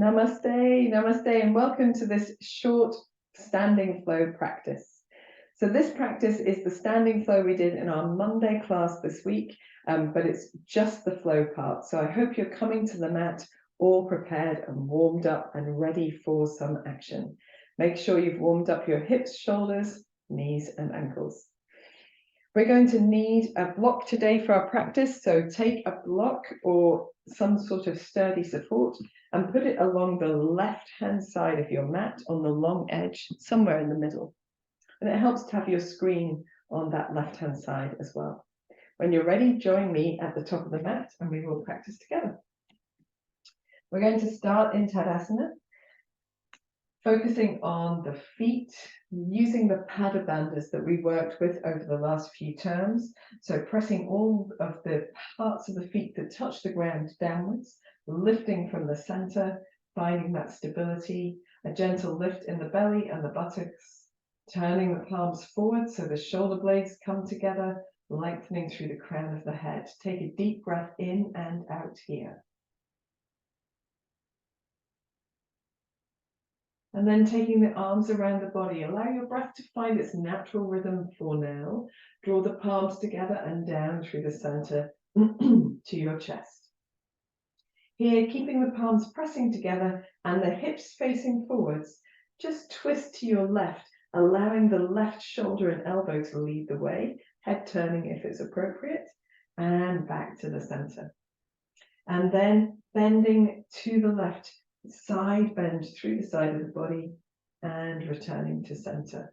Namaste, namaste, and welcome to this short standing flow practice. So this practice is the standing flow we did in our Monday class this week, but it's just the flow part. So I hope you're coming to the mat all prepared and warmed up and ready for some action. Make sure you've warmed up your hips, shoulders, knees, and ankles. We're going to need a block today for our practice, so take a block or some sort of sturdy support and put it along the left-hand side of your mat on the long edge, somewhere in the middle. And it helps to have your screen on that left-hand side as well. When you're ready, join me at the top of the mat and we will practice together. We're going to start in Tadasana, focusing on the feet, using the Pada bandhas that we worked with over the last few terms. So pressing all of the parts of the feet that touch the ground downwards, lifting from the center, finding that stability, a gentle lift in the belly and the buttocks, turning the palms forward so the shoulder blades come together, lengthening through the crown of the head. Take a deep breath in and out here. And then taking the arms around the body, allow your breath to find its natural rhythm for now. Draw the palms together and down through the center to your chest. Here, keeping the palms pressing together and the hips facing forwards, just twist to your left, allowing the left shoulder and elbow to lead the way, head turning if it's appropriate, and back to the center. And then bending to the left, side bend through the side of the body and returning to center.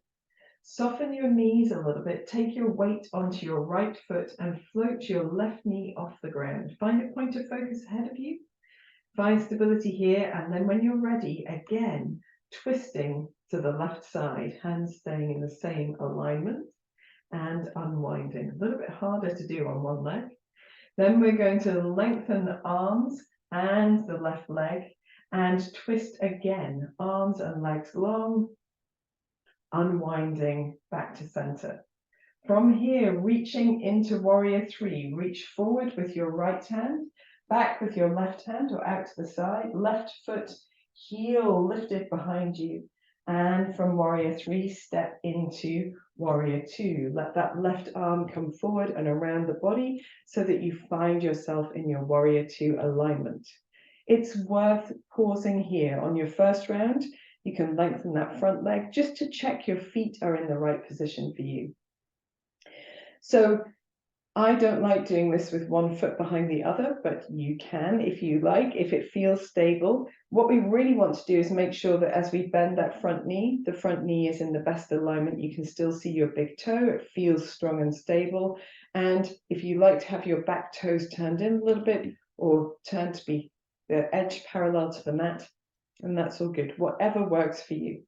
Soften your knees a little bit, take your weight onto your right foot and float your left knee off the ground. Find a point of focus ahead of you. Find stability here, and then when you're ready, again, twisting to the left side, hands staying in the same alignment and unwinding. A little bit harder to do on one leg. Then we're going to lengthen the arms and the left leg and twist again, arms and legs long, unwinding back to center. From here, reaching into warrior three, reach forward with your right hand, back with your left hand or out to the side, left foot, heel lifted behind you. And from warrior three, step into warrior two. Let that left arm come forward and around the body so that you find yourself in your warrior two alignment. It's worth pausing here on your first round. You can lengthen that front leg just to check your feet are in the right position for you. So I don't like doing this with one foot behind the other, but you can if you like, if it feels stable. What we really want to do is make sure that as we bend that front knee, the front knee is in the best alignment. You can still see your big toe. It feels strong and stable. And if you like to have your back toes turned in a little bit or turned to be the edge parallel to the mat, and that's all good, whatever works for you.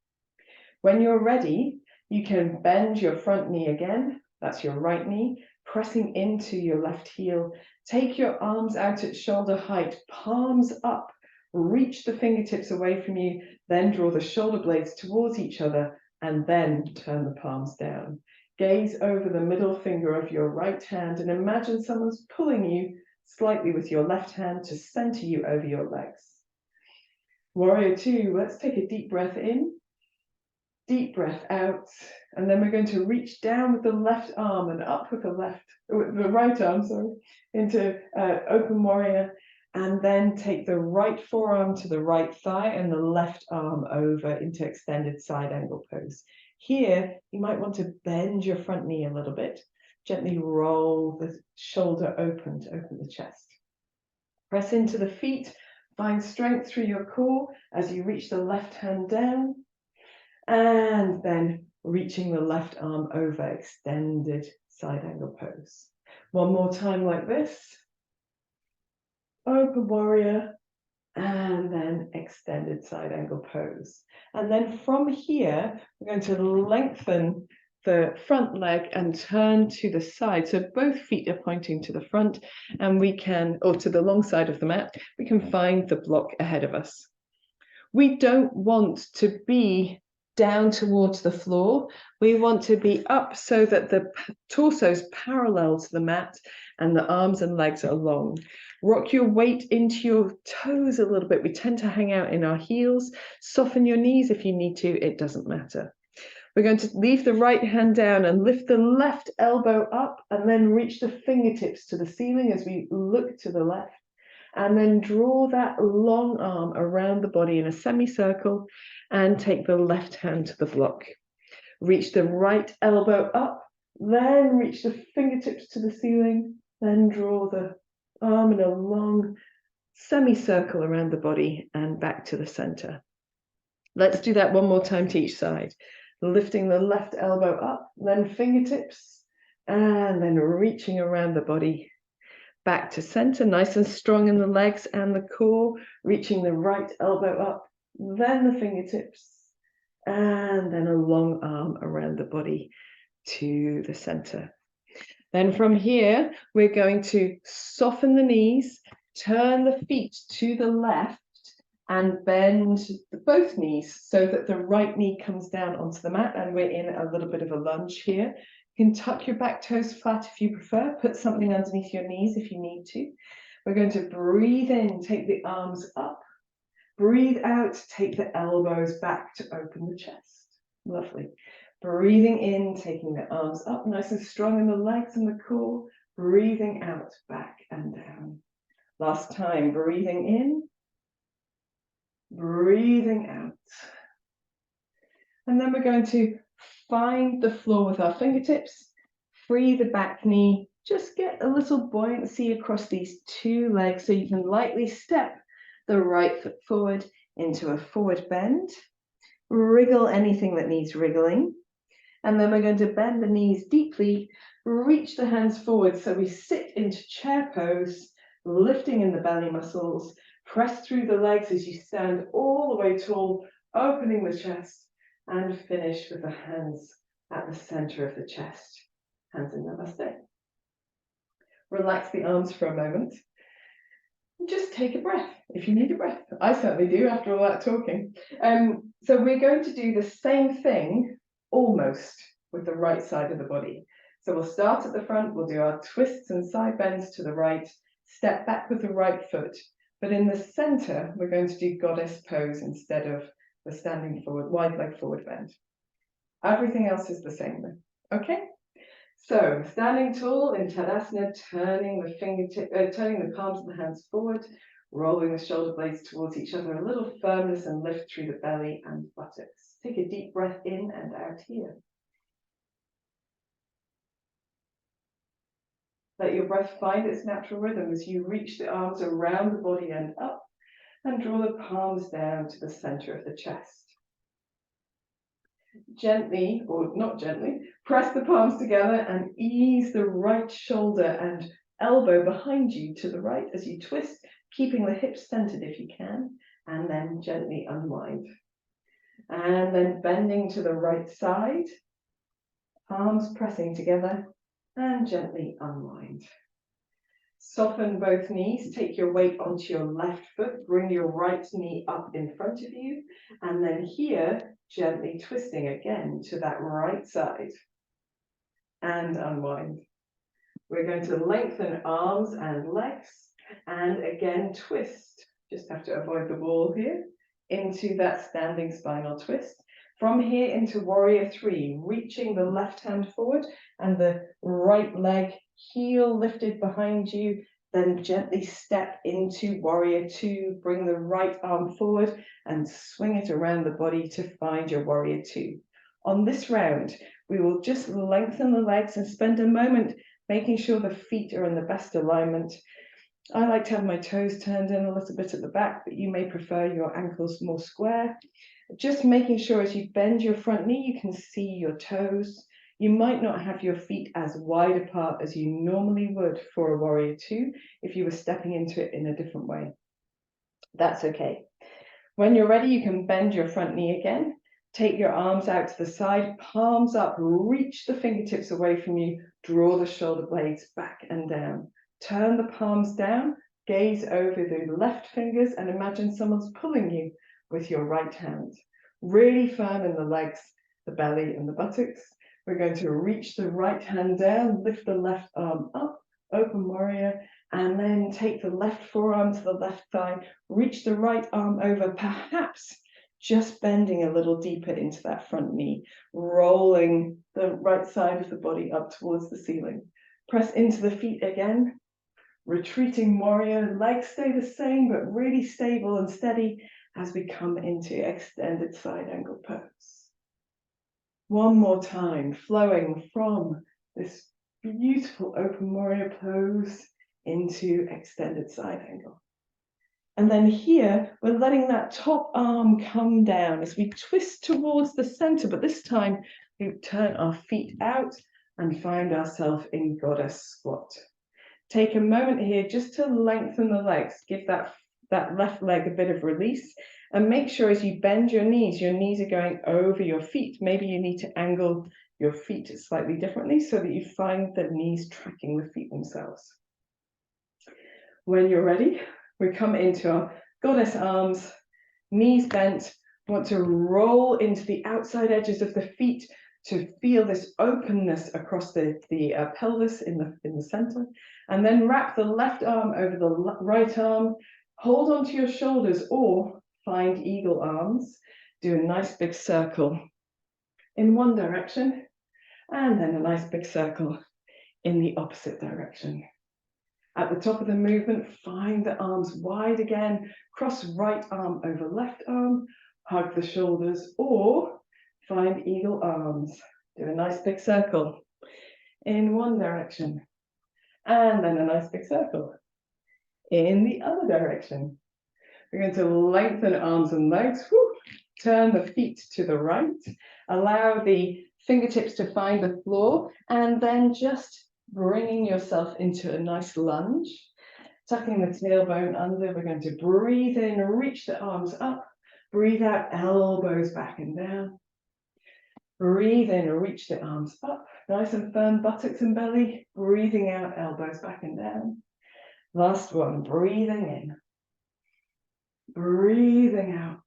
When you're ready, you can bend your front knee again. That's your right knee, pressing into your left heel. Take your arms out at shoulder height, palms up, reach the fingertips away from you, then draw the shoulder blades towards each other, and then turn the palms down. Gaze over the middle finger of your right hand and imagine someone's pulling you slightly with your left hand to center you over your legs. Warrior two, let's take a deep breath in. Deep breath out, and then we're going to reach down with the left arm and up with the right arm, into open warrior, and then take the right forearm to the right thigh and the left arm over into extended side angle pose. Here, you might want to bend your front knee a little bit, gently roll the shoulder open to open the chest. Press into the feet, find strength through your core as you reach the left hand down, and then reaching the left arm over, extended side angle pose. One more time like this. Open warrior, and then extended side angle pose. And then from here, we're going to lengthen the front leg and turn to the side. So both feet are pointing to the front, and we can, or to the long side of the mat, we can find the block ahead of us. We don't want to be down towards the floor. We want to be up so that the torso is parallel to the mat and the arms and legs are long. Rock your weight into your toes a little bit. We tend to hang out in our heels. Soften your knees if you need to, it doesn't matter. We're going to leave the right hand down and lift the left elbow up and then reach the fingertips to the ceiling as we look to the left. And then draw that long arm around the body in a semicircle and take the left hand to the block. Reach the right elbow up, then reach the fingertips to the ceiling, then draw the arm in a long semicircle around the body and back to the center. Let's do that one more time to each side. Lifting the left elbow up, then fingertips, and then reaching around the body back to center, nice and strong in the legs and the core, reaching the right elbow up, then the fingertips, and then a long arm around the body to the center. Then from here, we're going to soften the knees, turn the feet to the left, and bend both knees so that the right knee comes down onto the mat, and we're in a little bit of a lunge here. You can tuck your back toes flat if you prefer, put something underneath your knees if you need to. We're going to breathe in, take the arms up, breathe out, take the elbows back to open the chest. Lovely. Breathing in, taking the arms up, nice and strong in the legs and the core, breathing out, back and down. Last time, breathing in, breathing out. And then we're going to find the floor with our fingertips, free the back knee, just get a little buoyancy across these two legs so you can lightly step the right foot forward into a forward bend, wriggle anything that needs wriggling, and then we're going to bend the knees deeply, reach the hands forward so we sit into chair pose, lifting in the belly muscles, press through the legs as you stand all the way tall, opening the chest, and finish with the hands at the center of the chest. Hands in Namaste. Relax the arms for a moment. And just take a breath if you need a breath. I certainly do after all that talking. So we're going to do the same thing almost with the right side of the body. So we'll start at the front, we'll do our twists and side bends to the right, step back with the right foot, but in the center, we're going to do goddess pose instead of the standing forward, wide leg forward bend. Everything else is the same then, okay? So standing tall in Tadasana, turning the palms of the hands forward, rolling the shoulder blades towards each other, a little firmness and lift through the belly and buttocks. Take a deep breath in and out here. Let your breath find its natural rhythm as you reach the arms around the body and up, and draw the palms down to the center of the chest. Gently, or not gently, press the palms together and ease the right shoulder and elbow behind you to the right as you twist, keeping the hips centered if you can, and then gently unwind. And then bending to the right side, palms pressing together, and gently unwind. Soften both knees, take your weight onto your left foot, bring your right knee up in front of you, and then here, gently twisting again to that right side, and unwind. We're going to lengthen arms and legs, and again twist, just have to avoid the wall here, into that standing spinal twist. From here into warrior three, reaching the left hand forward and the right leg heel lifted behind you, then gently step into warrior two, bring the right arm forward and swing it around the body to find your warrior two. On this round, we will just lengthen the legs and spend a moment making sure the feet are in the best alignment. I like to have my toes turned in a little bit at the back, but you may prefer your ankles more square. Just making sure as you bend your front knee, you can see your toes. You might not have your feet as wide apart as you normally would for a warrior two if you were stepping into it in a different way. That's okay. When you're ready, you can bend your front knee again. Take your arms out to the side, palms up, reach the fingertips away from you, draw the shoulder blades back and down. Turn the palms down, gaze over the left fingers and imagine someone's pulling you with your right hand. really firm in the legs, the belly and the buttocks. We're going to reach the right hand down, lift the left arm up, open warrior, and then take the left forearm to the left thigh, reach the right arm over, perhaps just bending a little deeper into that front knee, rolling the right side of the body up towards the ceiling. Press into the feet again, retreating warrior, legs stay the same, but really stable and steady as we come into extended side angle pose. One more time, flowing from this beautiful open warrior pose into extended side angle. And then here, we're letting that top arm come down as we twist towards the center, but this time we turn our feet out and find ourselves in goddess squat. Take a moment here just to lengthen the legs, give that left leg a bit of release, and make sure as you bend your knees are going over your feet. Maybe you need to angle your feet slightly differently so that you find the knees tracking the feet themselves. When you're ready, we come into our goddess arms, knees bent. Want to roll into the outside edges of the feet to feel this openness across the pelvis in the center, and then wrap the left arm over the right arm, hold onto your shoulders or find eagle arms, do a nice big circle in one direction, and then a nice big circle in the opposite direction. At the top of the movement, find the arms wide again, cross right arm over left arm, hug the shoulders, or find eagle arms. Do a nice big circle in one direction, and then a nice big circle in the other direction. We're going to lengthen arms and legs, turn the feet to the right, allow the fingertips to find the floor, and then just bringing yourself into a nice lunge, tucking the tailbone under. We're going to breathe in, reach the arms up, breathe out, elbows back and down. Breathe in, reach the arms up, nice and firm, buttocks and belly, breathing out, elbows back and down. Last one, breathing in, breathing out.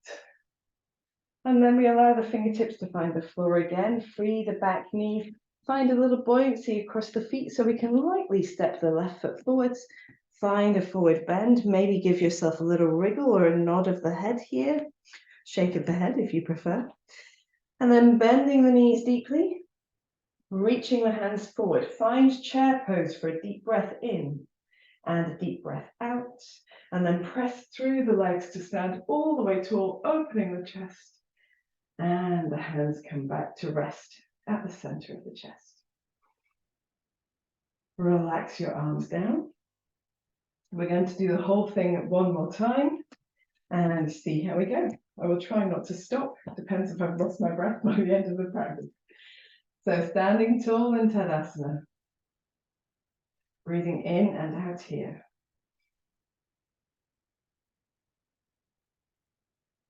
And then we allow the fingertips to find the floor again, free the back knee, find a little buoyancy across the feet so we can lightly step the left foot forwards, find a forward bend, maybe give yourself a little wriggle or a nod of the head here, shake of the head if you prefer. And then bending the knees deeply, reaching the hands forward, find chair pose for a deep breath in and a deep breath out, and then press through the legs to stand all the way tall, opening the chest, and the hands come back to rest at the center of the chest. Relax your arms down. We're going to do the whole thing one more time and see how we go. I will try not to stop. It depends if I've lost my breath by the end of the practice. So standing tall in Tadasana. Breathing in and out here.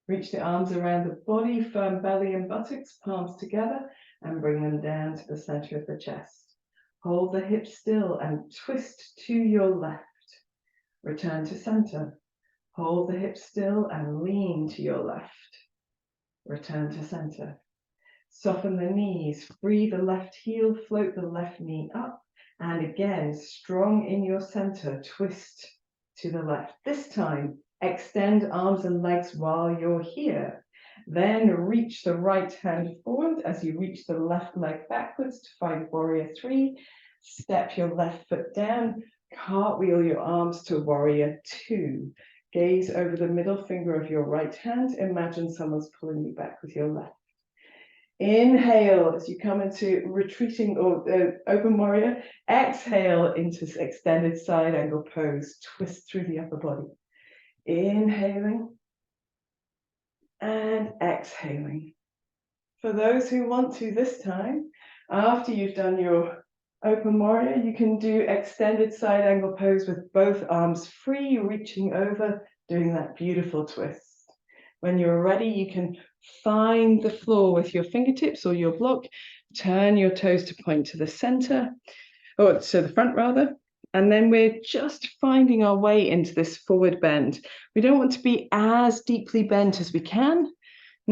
Reach the arms around the body, firm belly and buttocks, palms together, and bring them down to the center of the chest. Hold the hips still and twist to your left. Return to center. Hold the hips still and lean to your left. Return to center. Soften the knees, free the left heel, float the left knee up, and again, strong in your center, twist to the left. This time, extend arms and legs while you're here. Then reach the right hand forward as you reach the left leg backwards to find warrior 3. Step your left foot down, cartwheel your arms to warrior 2. Gaze over the middle finger of your right hand. Imagine someone's pulling you back with your left. Inhale as you come into retreating or open warrior. Exhale into extended side angle pose. Twist through the upper body. Inhaling and exhaling. For those who want to this time, after you've done your open warrior, you can do extended side angle pose with both arms free, reaching over, doing that beautiful twist. When you're ready, you can find the floor with your fingertips or your block, turn your toes to point to the center, or to the front rather, and then we're just finding our way into this forward bend. We don't want to be as deeply bent as we can,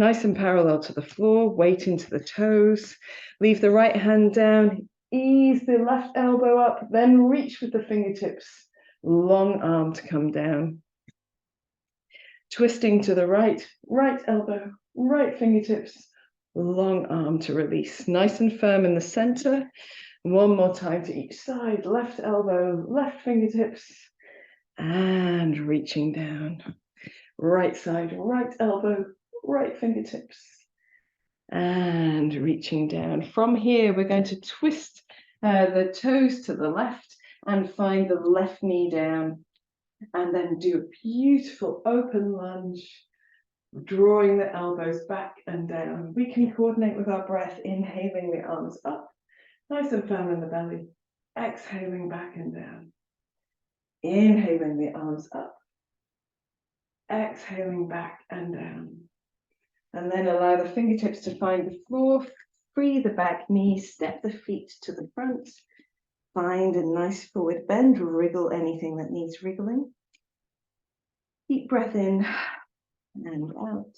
nice and parallel to the floor, weight into the toes. Leave the right hand down, ease the left elbow up, then reach with the fingertips, long arm to come down. Twisting to the right, right elbow, right fingertips, long arm to release. Nice and firm in the center. One more time to each side, left elbow, left fingertips, and reaching down. Right side, right elbow, right fingertips, and reaching down. From here, we're going to twist the toes to the left and find the left knee down, and then do a beautiful open lunge, drawing the elbows back and down. We can coordinate with our breath, inhaling the arms up, nice and firm in the belly, exhaling back and down, inhaling the arms up, exhaling back and down. And then allow the fingertips to find the floor, free the back knee, step the feet to the front, find a nice forward bend, wriggle anything that needs wriggling. Deep breath in and out.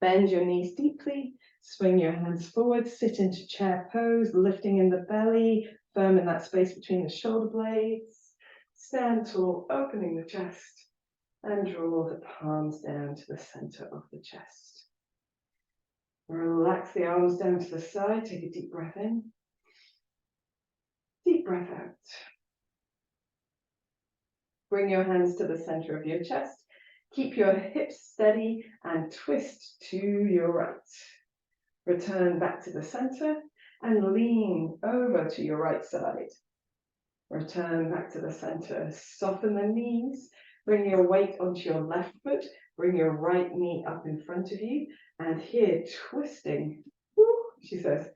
Bend your knees deeply, swing your hands forward, sit into chair pose, lifting in the belly, firm in that space between the shoulder blades. Stand tall, opening the chest, and draw the palms down to the center of the chest. Relax the arms down to the side, take a deep breath in, deep breath out. Bring your hands to the center of your chest. Keep your hips steady and twist to your right. Return back to the center and lean over to your right side. Return back to the center. Soften the knees. Bring your weight onto your left foot. Bring your right knee up in front of you. And here, twisting, she says,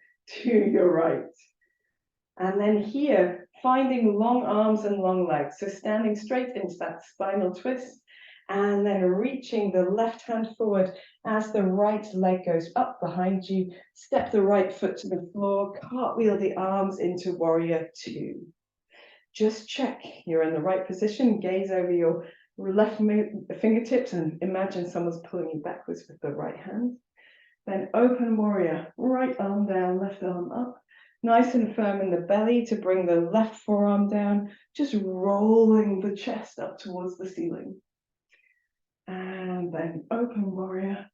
to your right. And then here, finding long arms and long legs. So standing straight into that spinal twist. And then reaching the left hand forward as the right leg goes up behind you. Step the right foot to the floor, cartwheel the arms into warrior two. Just check you're in the right position. Gaze over your left fingertips and imagine someone's pulling you backwards with the right hand. Then open warrior, right arm down, left arm up. Nice and firm in the belly to bring the left forearm down, just rolling the chest up towards the ceiling. And then open warrior.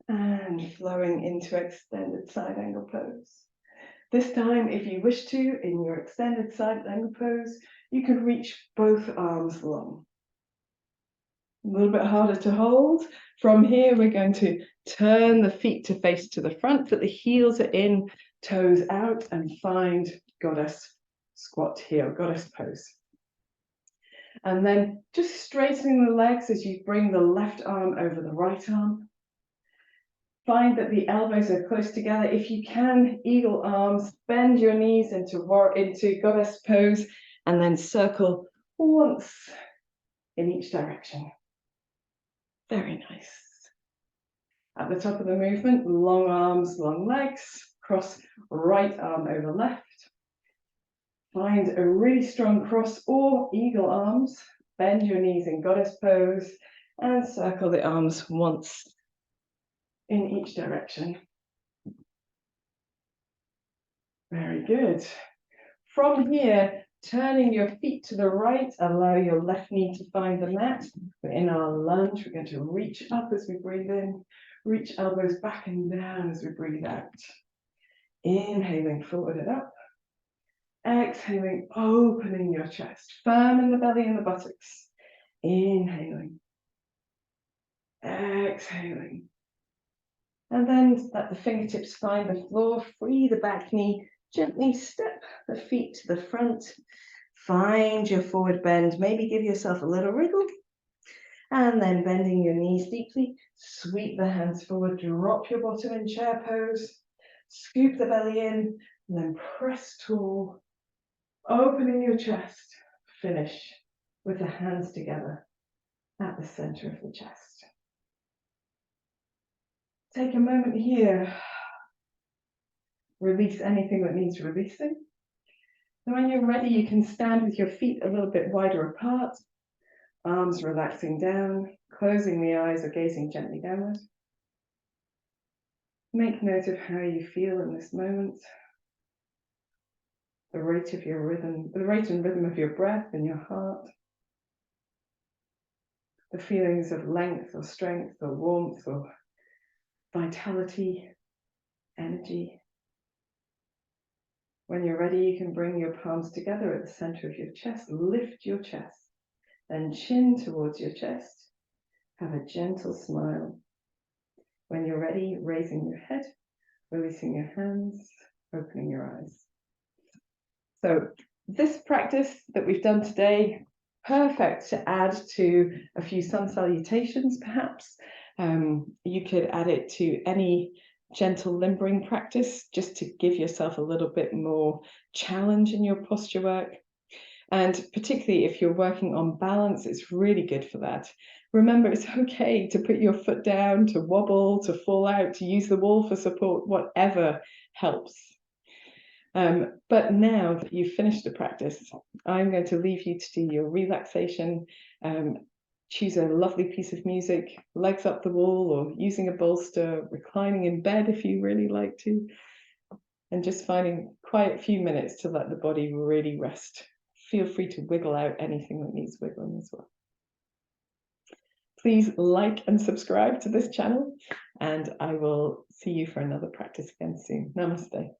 And flowing into extended side angle pose. This time, if you wish to, in your extended side angle pose, you can reach both arms long. A little bit harder to hold. From here, we're going to turn the feet to face to the front, but the heels are in, toes out, and find goddess squat here, goddess pose. And then just straightening the legs as you bring the left arm over the right arm. Find that the elbows are close together. If you can, eagle arms, bend your knees into goddess pose, and then circle once in each direction. Very nice. At the top of the movement, long arms, long legs, cross right arm over left. Find a really strong cross or eagle arms, bend your knees in goddess pose, and circle the arms once in each direction. Very good. From here, turning your feet to the right, allow your left knee to find the mat. We're in our lunge. We're going to reach up as we breathe in, reach elbows back and down as we breathe out. Inhaling forward and up. Exhaling, opening your chest, firm in the belly and the buttocks. Inhaling. Exhaling. And then let the fingertips find the floor, free the back knee, gently step the feet to the front. Find your forward bend, maybe give yourself a little wriggle. And then bending your knees deeply, sweep the hands forward, drop your bottom in chair pose, scoop the belly in, and then press tall. Opening your chest, finish with the hands together at the center of the chest. Take a moment here. Release anything that needs releasing. And when you're ready, you can stand with your feet a little bit wider apart. Arms relaxing down, closing the eyes or gazing gently downward. Make note of how you feel in this moment. The rate of your rhythm, the rate and rhythm of your breath in your heart. The feelings of length or strength or warmth or vitality, energy. When you're ready, you can bring your palms together at the center of your chest. Lift your chest, then chin towards your chest. Have a gentle smile. When you're ready, raising your head, releasing your hands, opening your eyes. So this practice that we've done today, perfect to add to a few sun salutations, perhaps. You could add it to any gentle limbering practice, just to give yourself a little bit more challenge in your posture work. And particularly if you're working on balance, it's really good for that. Remember, it's okay to put your foot down, to wobble, to fall out, to use the wall for support, whatever helps. But now that you've finished the practice, I'm going to leave you to do your relaxation. Choose a lovely piece of music, legs up the wall or using a bolster, reclining in bed if you really like to, and just finding a quiet few minutes to let the body really rest. Feel free to wiggle out anything that needs wiggling as well. Please like and subscribe to this channel, and I will see you for another practice again soon. Namaste.